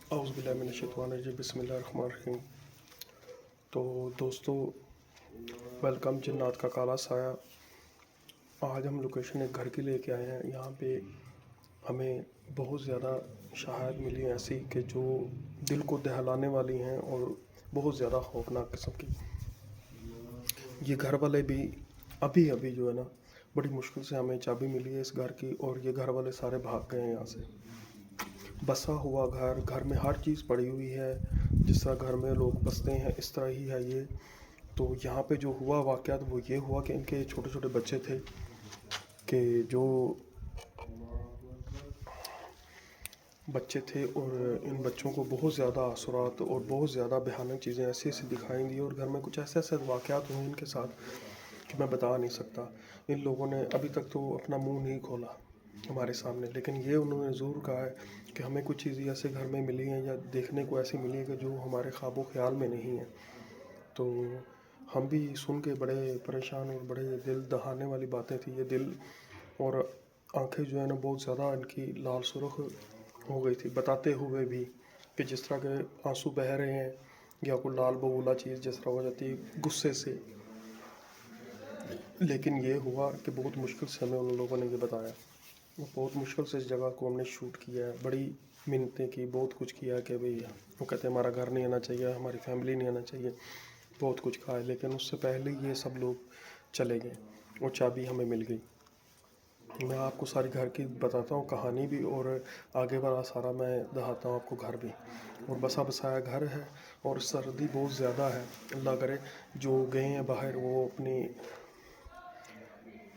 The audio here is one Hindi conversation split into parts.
औज़ुबिल्लाहिमिनश्शैतानिर्रजीम बिस्मिल्लाहिर्रहमानिर्रहीम। तो दोस्तों, वेलकम जन्नत का काला साया। आज हम लोकेशन एक घर की लेके आए हैं। यहाँ पे हमें बहुत ज़्यादा शहादत मिली हैं ऐसी कि जो दिल को दहलाने वाली हैं और बहुत ज़्यादा खौफनाक किस्म की। ये घर वाले भी अभी अभी जो है ना, बड़ी मुश्किल से हमें चाबी मिली है इस घर की, और ये घर वाले सारे भाग गए हैं यहाँ से। बसा हुआ घर, घर में हर चीज़ पड़ी हुई है, जिस तरह घर में लोग बसते हैं इस तरह ही है ये। तो यहाँ पे जो हुआ वाक़यात वो ये हुआ कि इनके छोटे छोटे बच्चे थे कि जो बच्चे थे, और इन बच्चों को बहुत ज़्यादा असरात और बहुत ज़्यादा भयानक चीज़ें ऐसी ऐसी दिखाई दी, और घर में कुछ ऐसे ऐसे वाक़यात हुए इनके साथ कि मैं बता नहीं सकता। इन लोगों ने अभी तक तो अपना मुंह नहीं खोला हमारे सामने, लेकिन ये उन्होंने ज़रूर कहा है कि हमें कुछ चीज़ें ऐसे घर में मिली हैं या देखने को ऐसी मिली है कि जो हमारे ख्वाबो ख्याल में नहीं है। तो हम भी सुन के बड़े परेशान और बड़े दिल दहाने वाली बातें थी ये। दिल और आंखें जो है ना, बहुत ज़्यादा इनकी लाल सुर्ख हो गई थी बताते हुए भी, कि जिस तरह के आंसू बह रहे हैं या कोई लाल बबूला चीज़ जिस तरह हो जाती है गुस्से से। लेकिन ये हुआ कि बहुत मुश्किल से हमें उन लोगों ने ये बताया। बहुत मुश्किल से इस जगह को हमने शूट किया है, बड़ी मिन्नतें की, बहुत कुछ किया कि भाई, वो कहते हैं हमारा घर नहीं आना चाहिए, हमारी फैमिली नहीं आना चाहिए, बहुत कुछ कहा है। लेकिन उससे पहले ये सब लोग चले गए और चाबी हमें मिल गई। मैं आपको सारी घर की बताता हूँ कहानी भी, और आगे वाला सारा मैं दिखाता हूँ आपको घर भी। और बसा बसाया घर है, और सर्दी बहुत ज़्यादा है। अल्लाह करे जो गए हैं बाहर वो अपनी,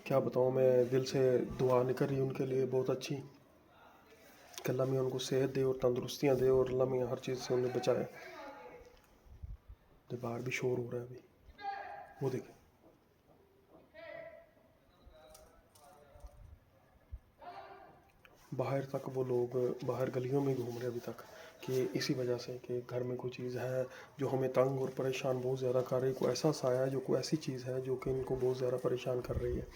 क्या बताऊँ मैं, दिल से दुआ निकल रही उनके लिए बहुत अच्छी, कि अल्लाह मियाँ उनको सेहत दे और तंदुरुस्तियाँ दे, और अल्लाह मियाँ हर चीज़ से उन्हें बचाए। तो बाहर भी शोर हो रहा है अभी, वो देखें। बाहर तक वो लोग बाहर गलियों में घूम रहे अभी तक, कि इसी वजह से कि घर में कोई चीज़ है जो हमें तंग और परेशान बहुत ज़्यादा कर रही है। कोई ऐसा साया है, जो कोई ऐसी चीज़ है जो कि इनको बहुत ज़्यादा परेशान कर रही है।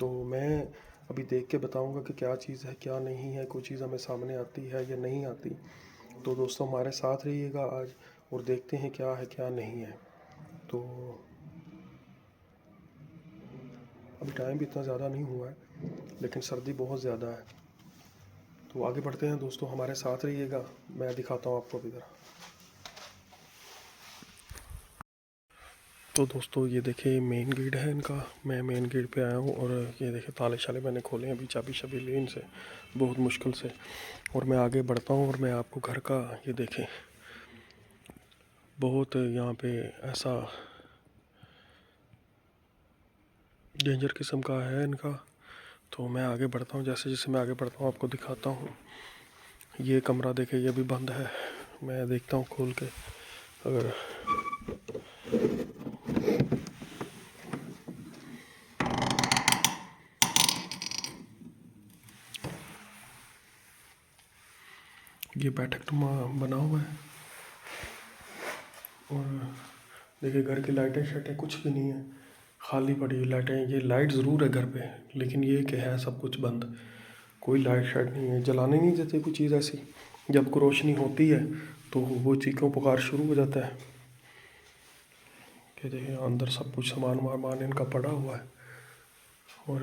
तो मैं अभी देख के बताऊंगा कि क्या चीज़ है क्या नहीं है, कोई चीज़ हमें सामने आती है या नहीं आती। तो दोस्तों, हमारे साथ रहिएगा आज, और देखते हैं क्या है क्या नहीं है। तो अभी टाइम भी इतना ज़्यादा नहीं हुआ है, लेकिन सर्दी बहुत ज़्यादा है। तो आगे बढ़ते हैं दोस्तों, हमारे साथ रहिएगा, मैं दिखाता हूँ आपको अभी ज़रा। तो दोस्तों, ये देखिए मेन गेट है इनका। मैं मेन गेट पे आया हूँ, और ये देखिए ताले शाले मैंने खोले हैं, अभी चाबी शाबी ली इनसे बहुत मुश्किल से। और मैं आगे बढ़ता हूँ, और मैं आपको घर का, ये देखें, बहुत यहाँ पे ऐसा डेंजर किस्म का है इनका। तो मैं आगे बढ़ता हूँ, जैसे जैसे मैं आगे बढ़ता हूँ आपको दिखाता हूँ। ये कमरा देखे, ये भी बंद है। मैं देखता हूँ खोल के, अगर ये बैठक बना हुआ है। और देखिए घर की लाइटें शाइटें कुछ भी नहीं है, खाली पड़ी लाइटें। ये लाइट ज़रूर है घर पे, लेकिन ये कि है सब कुछ बंद, कोई लाइट शाइट नहीं है, जलाने नहीं देते कोई चीज़ ऐसी। जब को रोशनी होती है तो वो चीखों पुकार शुरू हो जाता है कि देखिए अंदर सब कुछ सामान वामान इनका पड़ा हुआ है। और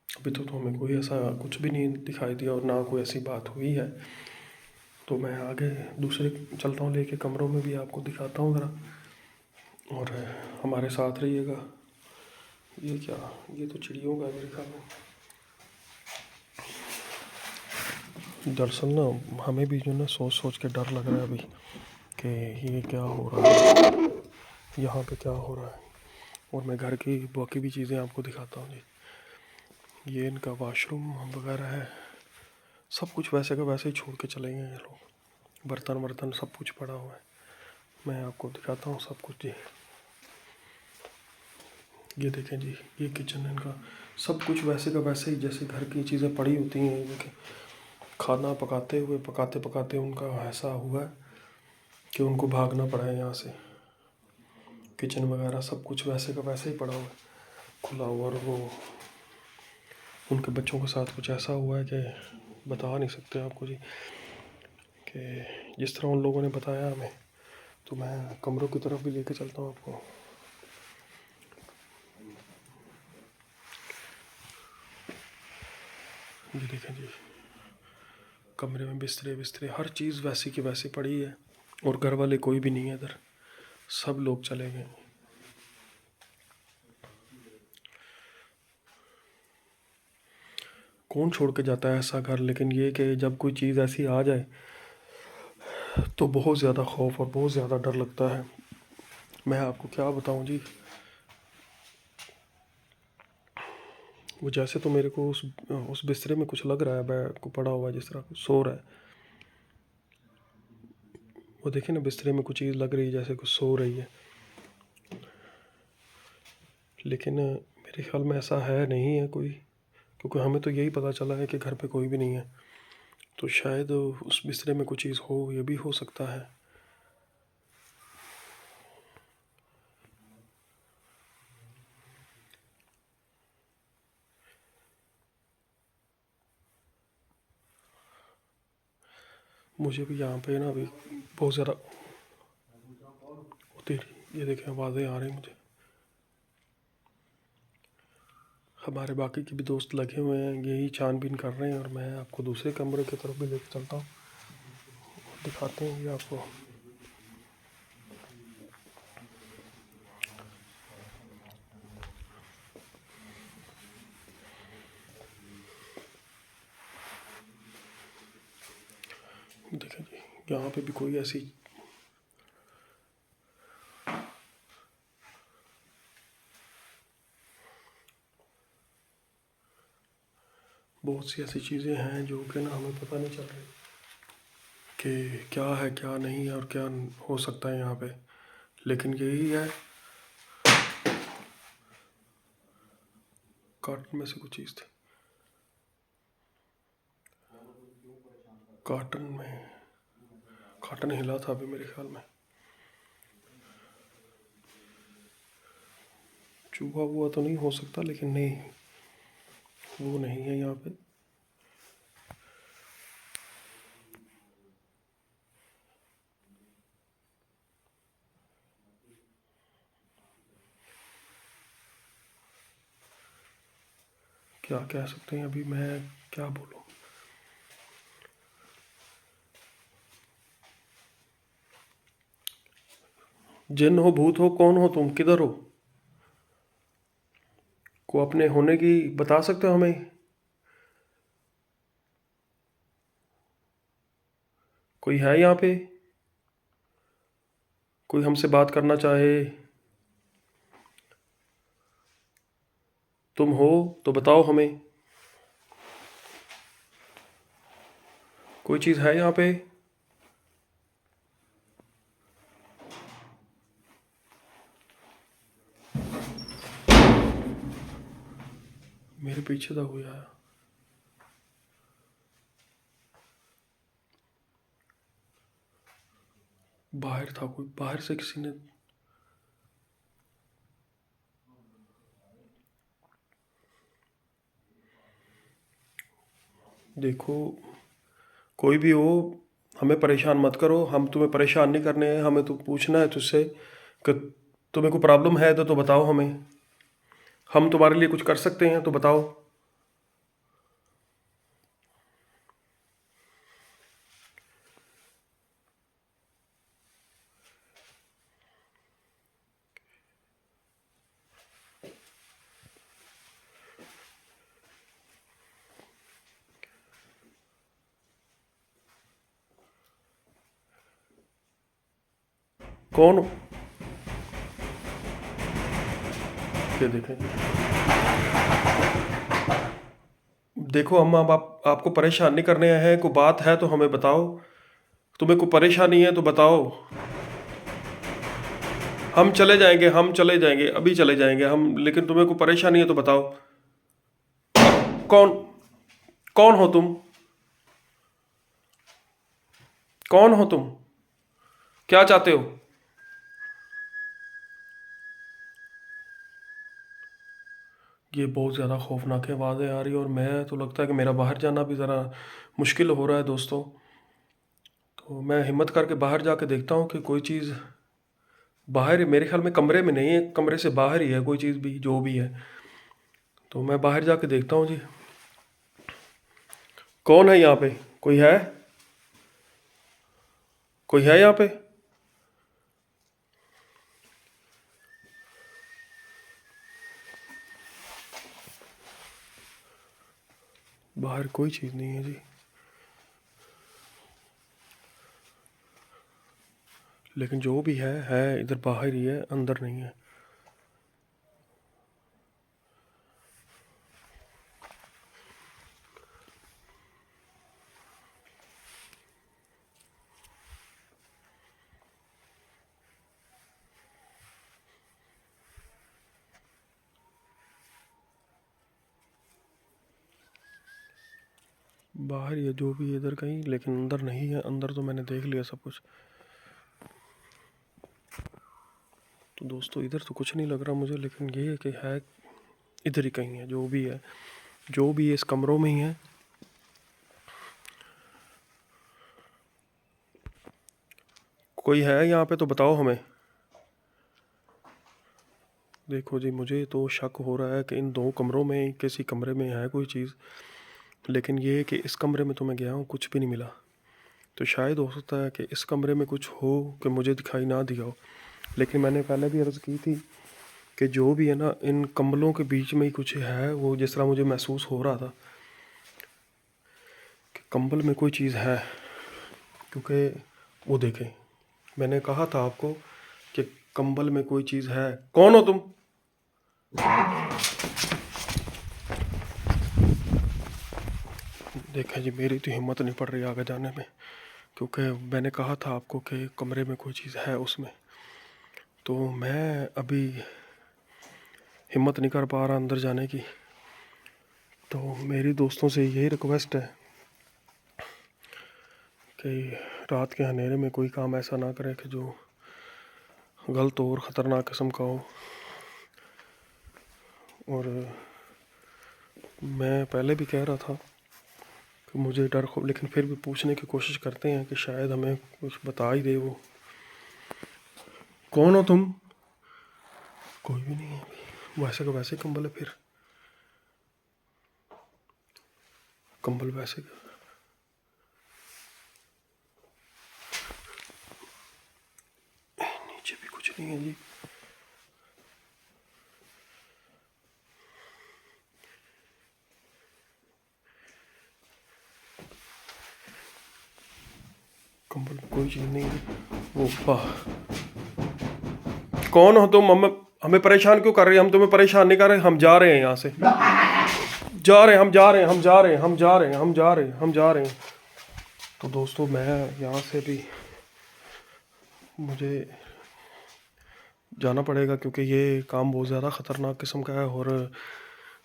अभी तो हमें कोई ऐसा कुछ भी नहीं दिखाई दिया, और ना कोई ऐसी बात हुई है। तो मैं आगे दूसरे चलता हूँ, लेके कमरों में भी आपको दिखाता हूँ ज़रा, और हमारे साथ रहिएगा। ये क्या, ये तो चिड़ियों का मेरे ख्याल में। दरअसल ना हमें भी जो ना सोच सोच के डर लग रहा है अभी, कि ये क्या हो रहा है, यहाँ पे क्या हो रहा है। और मैं घर की बाकी भी चीज़ें आपको दिखाता हूँ जी। ये इनका वाशरूम वगैरह है, सब कुछ वैसे का वैसे ही छोड़ के चले गए ये लोग। बर्तन वर्तन सब कुछ पड़ा हुआ है, मैं आपको दिखाता हूँ सब कुछ जी। ये देखें जी, ये किचन है इनका, सब कुछ वैसे का वैसे ही जैसे घर की चीज़ें पड़ी होती हैं। देखें, खाना पकाते हुए पकाते पकाते उनका ऐसा हुआ है कि उनको भागना पड़ा है यहाँ से। किचन वगैरह सब कुछ वैसे का वैसे ही पड़ा हुआ है, खुला हुआ। और वो उनके बच्चों के साथ कुछ ऐसा हुआ है कि बता नहीं सकते आपको जी, कि जिस तरह उन लोगों ने बताया हमें। तो मैं कमरों की तरफ भी लेके चलता हूँ आपको। ये देखें जी, कमरे में बिस्तरे बिस्तरे हर चीज़ वैसी की वैसी पड़ी है, और घर वाले कोई भी नहीं है इधर, सब लोग चले गए। कौन छोड़ के जाता है ऐसा घर, लेकिन ये कि जब कोई चीज़ ऐसी आ जाए तो बहुत ज़्यादा खौफ और बहुत ज़्यादा डर लगता है। मैं आपको क्या बताऊं जी, वो जैसे तो मेरे को उस बिस्तरे में कुछ लग रहा है, बैड को पड़ा हुआ जिस तरह कुछ सो रहा है। वो देखिए ना, बिस्तरे में कुछ चीज़ लग रही है जैसे कुछ सो रही है, लेकिन मेरे ख्याल में ऐसा है नहीं है कोई, क्योंकि हमें तो यही पता चला है कि घर पे कोई भी नहीं है। तो शायद उस बिस्तरे में कुछ चीज़ हो, ये भी हो सकता है। मुझे भी यहाँ पे ना अभी बहुत ज़्यादा होती रही, ये देखें आवाज़ें आ रही मुझे। हमारे बाकी के भी दोस्त लगे हुए हैं, यही छानबीन कर रहे हैं, और मैं आपको दूसरे कमरे की तरफ भी लेकर चलता हूँ, दिखाते हैं ये आपको। देखें जी, यहाँ पे भी कोई ऐसी बहुत सी ऐसी चीज़ें हैं जो कि ना हमें पता नहीं चल रही कि क्या है क्या नहीं है और क्या हो सकता है यहाँ पे। लेकिन यही है, कार्टन में से कुछ चीज़ थी, कार्टन हिला था अभी मेरे ख्याल में। चूहा हुआ तो नहीं हो सकता, लेकिन नहीं, वो नहीं है यहाँ पे। क्या कह सकते हैं, अभी मैं क्या बोलूँ। जिन हो भूत हो, कौन हो तुम, किधर हो, को अपने होने की बता सकते हो हमें। कोई है यहाँ पे, कोई हमसे बात करना चाहे, तुम हो तो बताओ हमें। कोई चीज़ है यहाँ पे। मेरे पीछे था कोई आया। बाहर था कोई, बाहर से किसी ने। देखो, कोई भी हो, हमें परेशान मत करो, हम तुम्हें परेशान नहीं करने हैं। हमें तो पूछना है तुझसे कि तुम्हें कोई प्रॉब्लम है तो बताओ हमें, हम तुम्हारे लिए कुछ कर सकते हैं तो बताओ। कौन, ये देखें, देखो हम अब आपको परेशान नहीं करने आए हैं। कोई बात है तो हमें बताओ, तुम्हें कोई परेशानी है तो बताओ। हम चले जाएंगे, हम चले जाएंगे, अभी चले जाएंगे हम, लेकिन तुम्हें कोई परेशानी है तो बताओ। कौन, कौन हो तुम, कौन हो तुम, क्या चाहते हो। ये बहुत ज़्यादा खौफनाक आवाज़ें आ रही है और मैं तो लगता है कि मेरा बाहर जाना भी ज़रा मुश्किल हो रहा है दोस्तों। तो मैं हिम्मत करके बाहर जाके देखता हूँ कि कोई चीज़ बाहर, मेरे ख्याल में कमरे में नहीं है, कमरे से बाहर ही है कोई चीज़ भी, जो भी है। तो मैं बाहर जाके देखता हूँ जी। कौन है यहाँ पे? कोई है? कोई है यहाँ पे? बाहर कोई चीज़ नहीं है जी। लेकिन जो भी है इधर बाहर ही है, अंदर नहीं है। बाहर ही है जो भी है इधर कहीं, लेकिन अंदर नहीं है। अंदर तो मैंने देख लिया सब कुछ। तो दोस्तों इधर तो कुछ नहीं लग रहा मुझे, लेकिन ये है कि है इधर ही कहीं है। जो भी है, जो भी है इस कमरों में ही है। कोई है यहाँ पे तो बताओ हमें। देखो जी, मुझे तो शक हो रहा है कि इन दो कमरों में किसी कमरे में है कोई चीज़, लेकिन ये है कि इस कमरे में तो मैं गया हूँ, कुछ भी नहीं मिला। तो शायद हो सकता है कि इस कमरे में कुछ हो कि मुझे दिखाई ना दिया हो। लेकिन मैंने पहले भी अर्ज़ की थी कि जो भी है ना, इन कंबलों के बीच में ही कुछ है। वो जिस तरह मुझे महसूस हो रहा था कि कंबल में कोई चीज़ है, क्योंकि वो देखें, मैंने कहा था आपको कि कंबल में कोई चीज़ है। कौन हो तुम? देखें जी, मेरी तो हिम्मत नहीं पड़ रही आगे जाने में, क्योंकि मैंने कहा था आपको कि कमरे में कोई चीज़ है उसमें। तो मैं अभी हिम्मत नहीं कर पा रहा अंदर जाने की। तो मेरी दोस्तों से यही रिक्वेस्ट है कि रात के अंधेरे में कोई काम ऐसा ना करें कि जो गलत और ख़तरनाक किस्म का हो। और मैं पहले भी कह रहा था कि मुझे डर हो, लेकिन फिर भी पूछने की कोशिश करते हैं कि शायद हमें कुछ बता ही दे वो। कौन हो तुम? कोई भी नहीं है अभी। वैसे का वैसे कंबल है, फिर कंबल वैसे का। नीचे भी कुछ नहीं है जी। कंबल में कोई चीज़ नहीं है। वो वाह, कौन हो तुम? हमें परेशान क्यों कर रही है? हम तुम्हें परेशान नहीं कर रहे। हम जा रहे हैं यहाँ से, जा रहे हैं, हम जा रहे हैं, हम जा रहे हैं, हम जा रहे हैं, हम जा रहे हैं, हम जा रहे हैं। तो दोस्तों मैं यहाँ से भी मुझे जाना पड़ेगा, क्योंकि ये काम बहुत ज़्यादा ख़तरनाक किस्म का है और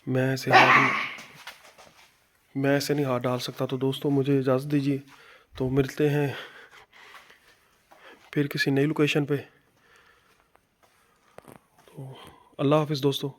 मैं ऐसे नहीं हाथ डाल सकता। तो दोस्तों मुझे इजाज़त दीजिए। तो मिलते हैं फिर किसी नई लोकेशन पे। तो अल्लाह हाफ़िज़ दोस्तों।